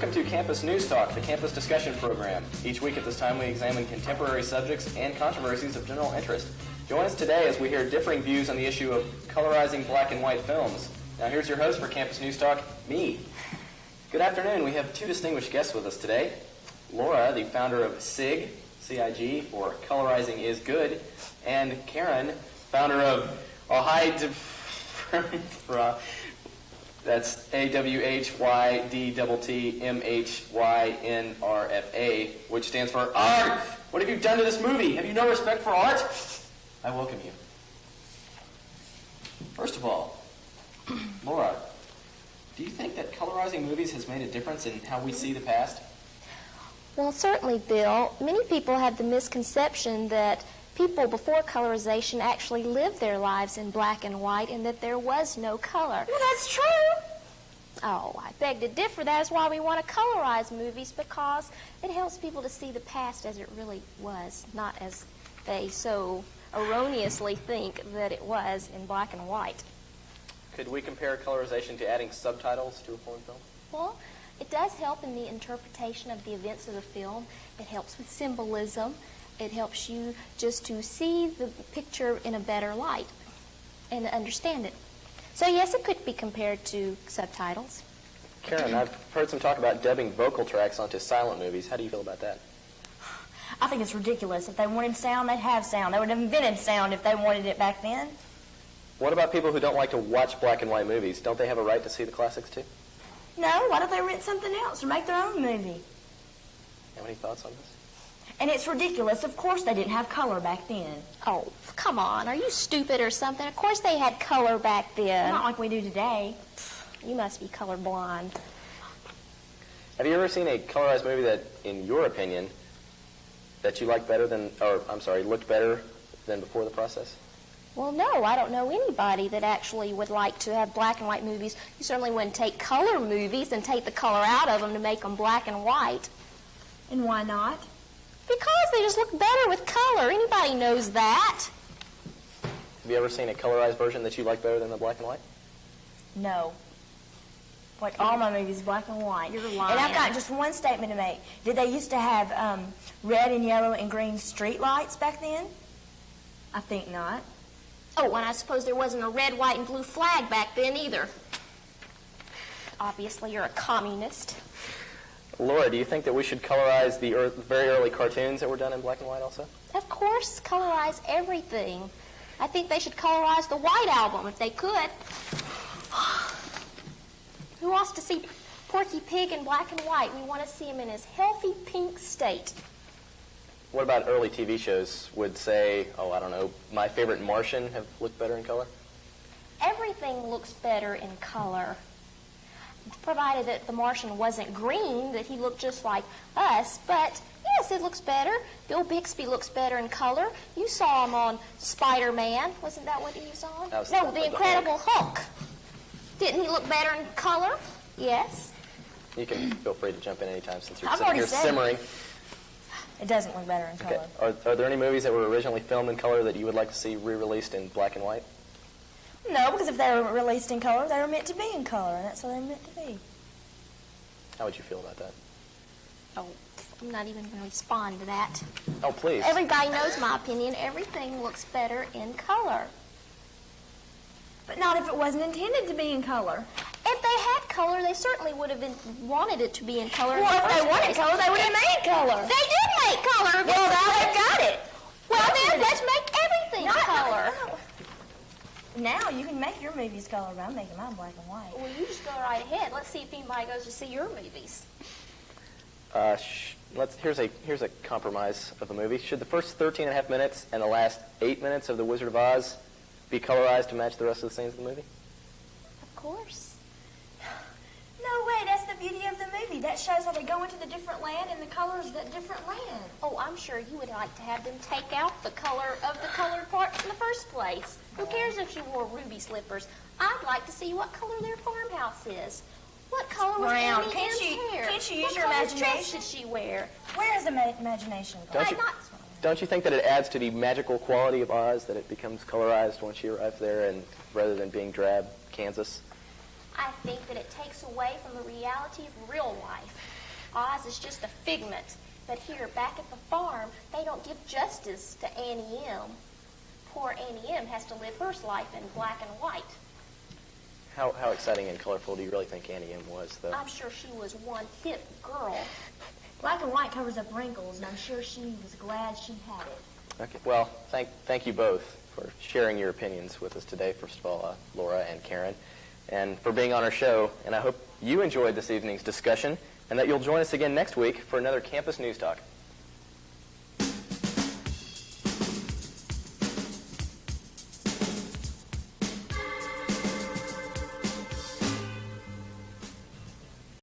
Welcome to Campus News Talk, the campus discussion program. Each week at this time, we examine contemporary subjects and controversies of general interest. Join us today as we hear differing views on the issue of colorizing black and white films. Now, here's your host for Campus News Talk, me. Good afternoon. We have two distinguished guests with us today. Laura, the founder of SIG, C-I-G, or Colorizing is Good, and Karen, founder of that's AWHYDTTMHYNRFA, which stands for Art! What have you done to this movie? Have you no respect for art? I welcome you. First of all, Laura, do you think that colorizing movies has made a difference in how we see the past? Well, certainly, Bill. Many people have the misconception that people before colorization actually lived their lives in black and white and that there was no color. Well, that's true. Oh, I beg to differ. That is why we want to colorize movies, because it helps people to see the past as it really was, not as they so erroneously think that it was in black and white. Could we compare colorization to adding subtitles to a foreign film? Well, it does help in the interpretation of the events of the film. It helps with symbolism. It helps you just to see the picture in a better light and understand it. So yes, it could be compared to subtitles. Karen, I've heard some talk about dubbing vocal tracks onto silent movies. How do you feel about that? I think it's ridiculous. If they wanted sound, they'd have sound. They would have invented sound if they wanted it back then. What about people who don't like to watch black and white movies? Don't they have a right to see the classics too? No, why don't they rent something else or make their own movie? Have any thoughts on this? And it's ridiculous. Of course they didn't have color back then. Oh, come on. Are you stupid or something? Of course they had color back then. Not like we do today. You must be colorblind. Have you ever seen a colorized movie that, in your opinion, that you liked better than, looked better than before the process? Well, no, I don't know anybody that actually would like to have black and white movies. You certainly wouldn't take color movies and take the color out of them to make them black and white. And why not? Because they just look better with color. Anybody knows that. Have you ever seen a colorized version that you like better than the black and white? No. Like all my movies, black and white. You're lying. And I've got just one statement to make. Did they used to have red and yellow and green street lights back then? I think not. Oh, and I suppose there wasn't a red, white, and blue flag back then either. Obviously, you're a communist. Laura, do you think that we should colorize the very early cartoons that were done in black and white also? Of course, colorize everything. I think they should colorize the White Album if they could. Who wants to see Porky Pig in black and white? We want to see him in his healthy pink state. What about early TV shows would say, My Favorite Martian have looked better in color? Everything looks better in color, provided that the Martian wasn't green, that he looked just like us. But yes, it looks better. Bill Bixby looks better in color. You saw him on Spider-Man. Wasn't that what he was on? No, The Incredible Hulk. Didn't he look better in color? Yes. You can feel free to jump in anytime since you're I've sitting already here said simmering. It doesn't look better in color. Okay. Are there any movies that were originally filmed in color that you would like to see re-released in black and white? No, because if they were released in color, they were meant to be in color, and that's what they were meant to be. How would you feel about that? Oh, I'm not even going to respond to that. Oh, please. Everybody knows my opinion. Everything looks better in color. But not if it wasn't intended to be in color. If they had color, they certainly would have wanted it to be in color. Well, if they wanted color, they would have made color. They did make color. Well, now they've got it. Well, then let's make everything color. Now you can make your movies color, but I'm making mine black and white. Well, you just go right ahead. Let's see if anybody goes to see your movies. Here's a compromise of a movie. Should the first 13 and a half minutes and the last 8 minutes of The Wizard of Oz be colorized to match the rest of the scenes of the movie? Of course. No way, that's the beauty of the movie. That shows how they go into the different land and the colors of that different land. Oh, I'm sure you would like to have them take out the color of the colored parts in the first place. Who cares if she wore ruby slippers? I'd like to see what color their farmhouse is. What color was Brown. Annie Ann's hair? Can't you use what your color imagination? dress did she wear? Where is the imagination gone? Don't you think that it adds to the magical quality of Oz that it becomes colorized once she arrives there, and rather than being drab Kansas? I think that it takes away from the reality of real life. Oz is just a figment. But here, back at the farm, they don't give justice to Annie M. Poor Annie M. has to live her life in black and white. How exciting and colorful do you really think Annie M. was, though? I'm sure she was one hip girl. Black and white covers up wrinkles, and I'm sure she was glad she had it. Okay. Well, thank you both for sharing your opinions with us today. First of all, Laura and Karen, and for being on our show. And I hope you enjoyed this evening's discussion, and that you'll join us again next week for another Campus News Talk.